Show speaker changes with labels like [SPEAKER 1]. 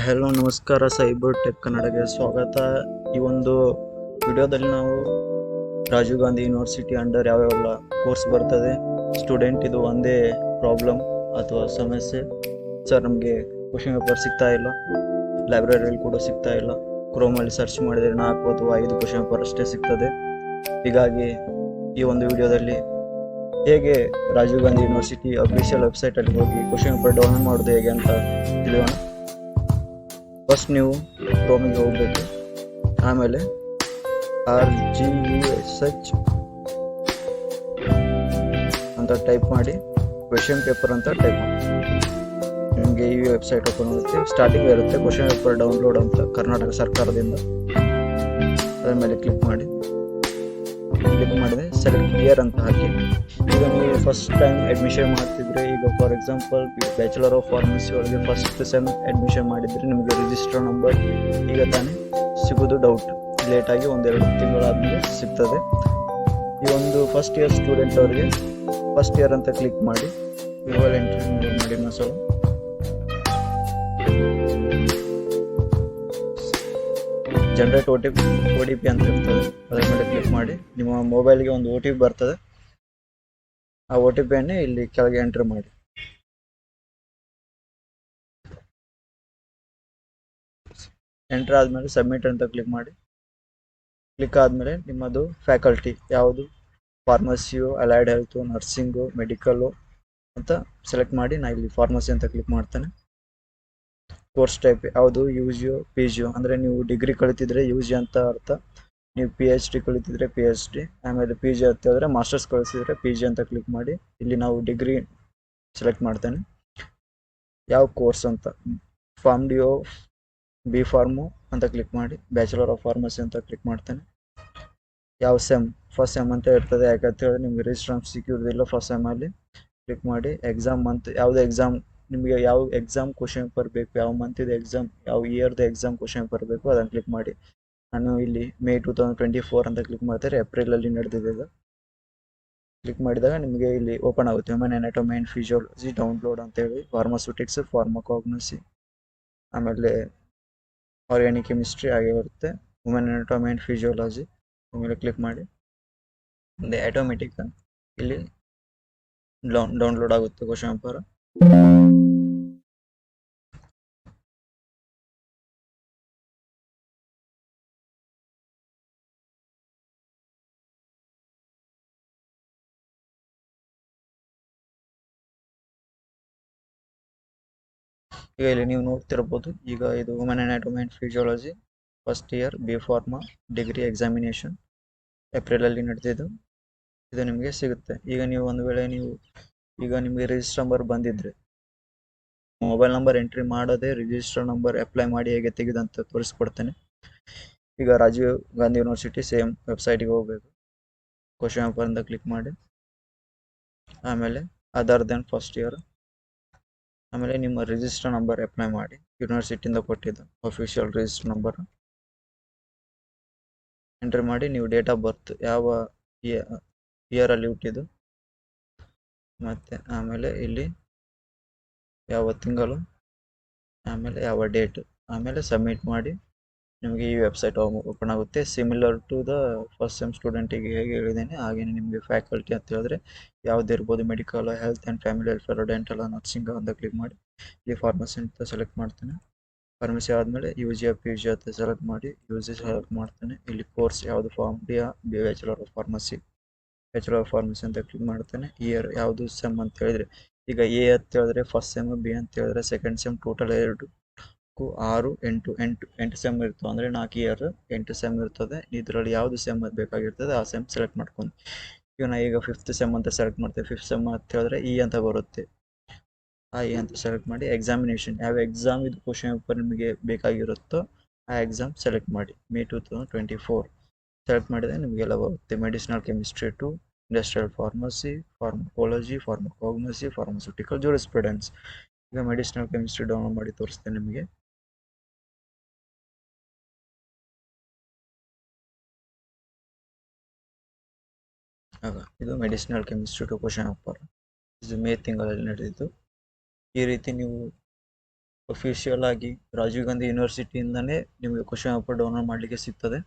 [SPEAKER 1] Hello ನಮಸ್ಕಾರ, cyber tech ಕನ್ನಡಗೆ ಸ್ವಾಗತ. ಈ ಒಂದು ವಿಡಿಯೋದಲ್ಲಿ ನಾವು ರಾಜೀವ್ ಗಾಂಧಿ ಯೂನಿವರ್ಸಿಟಿ ಅಂಡರ್ ಯಾವ್ಯಾವೆಲ್ಲ ಕೋರ್ಸ್ ಬರ್ತದೆ, ಸ್ಟೂಡೆಂಟ್ ಇದು ಒಂದೇ ಪ್ರಾಬ್ಲಮ್ ಅಥವಾ ಸಮಸ್ಯೆ ಸರ್, ನಮಗೆ ಕ್ವಶನ್ ಪೇಪರ್ ಸಿಗ್ತಾ ಇಲ್ಲ, ಲೈಬ್ರರಿಯಲ್ಲಿ ಕೂಡ ಸಿಗ್ತಾ ಇಲ್ಲ, ಕ್ರೋಮಲ್ಲಿ ಸರ್ಚ್ ಮಾಡಿದರೆ 4 ಅಥವಾ 5 ಕ್ವಶನ್ ಪೇಪರ್ ಅಷ್ಟೇ ಸಿಗ್ತದೆ. ಹೀಗಾಗಿ ಈ ಒಂದು ವಿಡಿಯೋದಲ್ಲಿ ಹೇಗೆ ರಾಜೀವ್ ಗಾಂಧಿ ಯೂನಿವರ್ಸಿಟಿ ಅಫಿಷಿಯಲ್ ವೆಬ್ಸೈಟಲ್ಲಿ ಹೋಗಿ ಕ್ವಶನ್ ಪೇಪರ್ ಡೌನ್ಲೋಡ್ ಮಾಡೋದು ಹೇಗೆ ಅಂತ ತಿಳಿಯೋಣ. ಫಸ್ಟ್ ನೀವು ಕ್ರೋಮಿಗೆ ಹೋಗಬೇಕು, ಆಮೇಲೆ RGUSH ಅಂತ ಟೈಪ್ ಮಾಡಿ ಕ್ವೆಶನ್ ಪೇಪರ್ ಅಂತ ಟೈಪ್ ಮಾಡಿ ನಿಮಗೆ ಈ ವೆಬ್ಸೈಟ್ ಓಪನ್ ಆಗುತ್ತೆ. ಸ್ಟಾರ್ಟಿಂಗ್ ಇರುತ್ತೆ ಕ್ವೆಶನ್ ಪೇಪರ್ ಡೌನ್ಲೋಡ್ ಅಂತ ಕರ್ನಾಟಕ ಸರ್ಕಾರದಿಂದ. ಅದರ ಮೇಲೆ ಕ್ಲಿಕ್ ಮಾಡಿದೆ ಸೆಲೆಕ್ಟ್ ಇಯರ್ ಅಂತ ಹಾಕಿ. ಈಗ ನೀವು ಫಸ್ಟ್ ಟೈಮ್ ಅಡ್ಮಿಷನ್ ಮಾಡ್ತಿದ್ರೆ, ಈಗ for example bachelor of pharmacy ಒಳಗೆ ಫಸ್ಟ್ ಸೆಮ್ ಅಡ್ಮಿಷನ್ ಮಾಡಿದರೆ ನಿಮಗೆ ರಿಜಿಸ್ಟರ್ ನಂಬರ್ ಈಗ ತಾನೇ ಸಿಗೋದು ಡೌಟ್, ಲೇಟಾಗಿ 1-2 ತಿಂಗಳಾದಮೇಲೆ ಸಿಗ್ತದೆ. ಈ ಒಂದು ಫಸ್ಟ್ ಇಯರ್ ಸ್ಟೂಡೆಂಟ್ ಅವರಿಗೆ ಫಸ್ಟ್ ಇಯರ್ ಅಂತ ಕ್ಲಿಕ್ ಮಾಡಿ ಗೂಗಲ್ ಎಂಟ್ರಿ ಮಾಡಿ ಮಸಲ ಜನರೇಟ್ ಒ ಟಿ ಪಿ ಅಂತ ಇರ್ತದೆ. ಅದರ ಮೇಲೆ ಕ್ಲಿಕ್ ಮಾಡಿ ನಿಮ್ಮ ಮೊಬೈಲ್ಗೆ ಒಂದು OTP ಬರ್ತದೆ. ಆ OTPಯನ್ನೇ ಇಲ್ಲಿ ಕೆಳಗೆ ಎಂಟ್ರಿ ಮಾಡಿ. ಎಂಟ್ರ್ ಆದಮೇಲೆ ಸಬ್ಮಿಟ್ ಅಂತ ಕ್ಲಿಕ್ ಮಾಡಿ. ಕ್ಲಿಕ್ ಆದಮೇಲೆ ನಿಮ್ಮದು ಫ್ಯಾಕಲ್ಟಿ ಯಾವುದು, ಫಾರ್ಮಸಿಯು, ಅಲೈಡ್ ಹೆಲ್ತು, ನರ್ಸಿಂಗು, ಮೆಡಿಕಲ್ಲು ಅಂತ ಸೆಲೆಕ್ಟ್ ಮಾಡಿ. ನಾನು ಇಲ್ಲಿ ಫಾರ್ಮಸಿ ಅಂತ ಕ್ಲಿಕ್ ಮಾಡ್ತೇನೆ. ಕೋರ್ಸ್ ಟೈಪ್ ಯಾವುದು, UG PG, ಅಂದರೆ ನೀವು ಡಿಗ್ರಿ ಕಲಿತಿದ್ರೆ UG ಅಂತ ಅರ್ಥ, ನೀವು PhD ಕಲಿತಿದ್ರೆ PhD, ಆಮೇಲೆ PG ಅಂತ ಹೇಳಿದ್ರೆ ಮಾಸ್ಟರ್ಸ್ ಕಲಿಸಿದ್ರೆ PG ಅಂತ ಕ್ಲಿಕ್ ಮಾಡಿ. ಇಲ್ಲಿ ನಾವು ಡಿಗ್ರಿ ಸೆಲೆಕ್ಟ್ ಮಾಡ್ತೇನೆ. ಯಾವ ಕೋರ್ಸ್ ಅಂತ, ಫಾರ್ಮ್ ಡಿ B ಫಾರ್ಮು ಅಂತ ಕ್ಲಿಕ್ ಮಾಡಿ. ಬ್ಯಾಚುಲರ್ ಆಫ್ ಫಾರ್ಮಸಿ ಅಂತ ಕ್ಲಿಕ್ ಮಾಡ್ತೇನೆ. ಯಾವ ಸೆಮ್, ಫಸ್ಟ್ ಸೆಮ್ ಅಂತ ಇರ್ತದೆ, ಯಾಕಂತ ಹೇಳಿದ್ರೆ ನಿಮ್ಗೆ ರಿಜಿಸ್ಟರ್ ಸಿಕ್ಕಿರೋದಿಲ್ಲ ಫಸ್ಟ್ ಸೆಮ್ಮಲ್ಲಿ. ಕ್ಲಿಕ್ ಮಾಡಿ ಎಕ್ಸಾಮ್ ಮಂತ್, ಯಾವುದು ಎಕ್ಸಾಮ್ ನಿಮಗೆ ಯಾವ ಎಕ್ಸಾಮ್ ಕ್ವಶನ್ ಪೇಪರ್ ಬೇಕು, ಯಾವ ಮಂತಿದು ಎಕ್ಸಾಮ್, ಯಾವ ಇಯರ್ದು ಎಕ್ಸಾಮ್ ಕ್ವಶನ್ ಪೇಪರ್ ಬೇಕು ಅದನ್ನು ಕ್ಲಿಕ್ ಮಾಡಿ. ನಾನು ಇಲ್ಲಿ May 2024 ಅಂತ ಕ್ಲಿಕ್ ಮಾಡ್ತಾರೆ, ಏಪ್ರಿಲಲ್ಲಿ ನಡೆದಿದೆ. ಕ್ಲಿಕ್ ಮಾಡಿದಾಗ ನಿಮಗೆ ಇಲ್ಲಿ ಓಪನ್ ಆಗುತ್ತೆ human anatomy and physiology download ಅಂತೇಳಿ, ಫಾರ್ಮಾಸ್ಯೂಟಿಕ್ಸ್, ಫಾರ್ಮಕಾಗ್ನಸಿ, ಆಮೇಲೆ ಆರ್ಗ್ಯಾನಿಕ್ ಕೆಮಿಸ್ಟ್ರಿ ಹಾಗೆ ಬರುತ್ತೆ. ಹ್ಯೂಮನ್ ಅನಾಟಮಿ ಆ್ಯಂಡ್ ಫಿಸಿಯಾಲಜಿ ಮೇಲೆ ಕ್ಲಿಕ್ ಮಾಡಿ. ಮುಂದೆ ಆಟೋಮೆಟಿಕ್ ಇಲ್ಲಿ ಡೌನ್ಲೋಡ್ ಆಗುತ್ತೆ ಕ್ವಶನ್ ಪೇಪರ್. ಈಗ ಇಲ್ಲಿ ನೀವು ನೋಡ್ತಿರ್ಬೋದು, ಈಗ ಇದು human anatomy and physiology first year B pharma degree examination ಏಪ್ರಿಲಲ್ಲಿ ನಡೆದಿದ್ದು. ಇದು ನಿಮಗೆ ಸಿಗುತ್ತೆ. ಈಗ ನೀವು ಒಂದು ವೇಳೆ ಈಗ ನಿಮಗೆ ರಿಜಿಸ್ಟರ್ ನಂಬರ್ ಬಂದಿದ್ರೆ, ಮೊಬೈಲ್ ನಂಬರ್ ಎಂಟ್ರಿ ಮಾಡೋದೇ ರಿಜಿಸ್ಟರ್ ನಂಬರ್ ಅಪ್ಲೈ ಮಾಡಿ ಹೇಗೆ ತೆಗೆದಂತ ತೋರಿಸ್ಕೊಡ್ತೇನೆ. ಈಗ ರಾಜೀವ್ ಗಾಂಧಿ ಯೂನಿವರ್ಸಿಟಿ ಸೇಮ್ ವೆಬ್ಸೈಟಿಗೆ ಹೋಗಬೇಕು. ಕ್ವಶನ್ ಪೇಪರ್ ಅಂತ ಕ್ಲಿಕ್ ಮಾಡಿ, ಆಮೇಲೆ ಅದರ್ ದೆನ್ ಫಸ್ಟ್ ಇಯರ್, ಆಮೇಲೆ ನಿಮ್ಮ ರಿಜಿಸ್ಟರ್ ನಂಬರ್ ಅಪ್ಲೈ ಮಾಡಿ. ಯೂನಿವರ್ಸಿಟಿಯಿಂದ ಕೊಟ್ಟಿದ್ದು ಅಫಿಷಿಯಲ್ ರಿಜಿಸ್ಟರ್ ನಂಬರ್ ಎಂಟ್ರಿ ಮಾಡಿ. ನೀವು ಡೇಟ್ ಆಫ್ ಬರ್ತ್ ಯಾವ ಇಯರಲ್ಲಿ ಹುಟ್ಟಿದ್ದು, ಮತ್ತು ಆಮೇಲೆ ಇಲ್ಲಿ ಯಾವ ತಿಂಗಳು, ಆಮೇಲೆ ಯಾವ ಡೇಟ್, ಆಮೇಲೆ ಸಬ್ಮಿಟ್ ಮಾಡಿ. ನಿಮಗೆ ಈ ವೆಬ್ಸೈಟ್ ಓಪನ್ ಆಗುತ್ತೆ. Similar to the first sem ಸ್ಟೂಡೆಂಟಿಗೆ ಹೇಗೆ ಹೇಳಿದ್ದೇನೆ ಹಾಗೆಯೇ ನಿಮಗೆ ಫ್ಯಾಕಲ್ಟಿ ಅಂತ ಹೇಳಿದ್ರೆ ಯಾವುದಿರ್ಬೋದು, medical, health and family welfare, dental, nursing ಅಂತ ಕ್ಲಿಕ್ ಮಾಡಿ. ಇಲ್ಲಿ ಫಾರ್ಮಸಿ ಅಂತ ಸೆಲೆಕ್ಟ್ ಮಾಡ್ತೇನೆ. ಫಾರ್ಮಸಿ ಆದಮೇಲೆ UG PG ಅಂತ ಸೆಲೆಕ್ಟ್ ಮಾಡಿ UG ಸೆಲೆಕ್ಟ್ ಮಾಡ್ತೇನೆ. ಇಲ್ಲಿ ಕೋರ್ಸ್ ಯಾವುದು, form D bachelor of pharmacy, bachelor of pharmacy ಅಂತ ಕ್ಲಿಕ್ ಮಾಡ್ತೇನೆ. ಇಯರ್ ಯಾವುದು ಸೆಮ್ ಅಂತ ಹೇಳಿದ್ರೆ, ಈಗ A ಅಂತ ಹೇಳಿದ್ರೆ ಫಸ್ಟ್ ಸೆಮ್, B ಅಂತ ಹೇಳಿದ್ರೆ ಸೆಕೆಂಡ್ ಸೆಮ್, ಟೋಟಲ್ 2, 6, 8 ಸೆಮ್ ಇರ್ತವೆ. ಅಂದರೆ 4 ಇಯರ್ 8 ಸೆಮ್ ಇರ್ತದೆ. ಇದರಲ್ಲಿ ಯಾವುದು ಸೆಮ್ ಬೇಕಾಗಿರ್ತದೆ ಆ ಸೆಮ್ ಸೆಲೆಕ್ಟ್ ಮಾಡ್ಕೊಂಡು. ಈಗ 5th ಸೆಮ್ ಅಂತ ಸೆಲೆಕ್ಟ್ ಮಾಡ್ತೇವೆ. 5th ಸೆಮ್ ಅಂತ ಹೇಳಿದ್ರೆ E ಅಂತ ಬರುತ್ತೆ. ಆ E ಅಂತ ಸೆಲೆಕ್ಟ್ ಮಾಡಿ. ಎಕ್ಸಾಮಿನೇಷನ್ ಯಾವ ಎಕ್ಸಾಮ್ ಇದು ಕ್ವಶನ್ ಪೇಪರ್ ನಿಮಗೆ ಬೇಕಾಗಿರುತ್ತೋ ಆ ಎಕ್ಸಾಮ್ ಸೆಲೆಕ್ಟ್ ಮಾಡಿ. May 2024 ಸೆಲೆಕ್ಟ್ ಮಾಡಿದರೆ ನಿಮಗೆಲ್ಲ ಬರುತ್ತೆ. Medicinal chemistry two industrial pharmacy, pharmacology, pharmacognosy, pharmaceutical, jurisprudence. ಈಗ ಮೆಡಿಸಿನಲ್ ಕೆಮಿಸ್ಟ್ರಿ ಡೌನ್ಲೋಡ್ ಮಾಡಿ ತೋರಿಸ್ತೇನೆ ನಿಮಗೆ. ಇದು medicinal chemistry two question paper, ಇದು May ತಿಂಗಳಲ್ಲಿ ನಡೆದಿದ್ದು. ಈ ರೀತಿ ನೀವು ಅಫಿಷಿಯಲ್ ಆಗಿ ರಾಜೀವ್ ಗಾಂಧಿ ಯೂನಿವರ್ಸಿಟಿಯಿಂದನೇ ನಿಮಗೆ ಕ್ವಶನ್ ಪೇಪರ್ ಡೌನ್ಲೋಡ್ ಮಾಡಲಿಕ್ಕೆ ಸಿಗ್ತದೆ.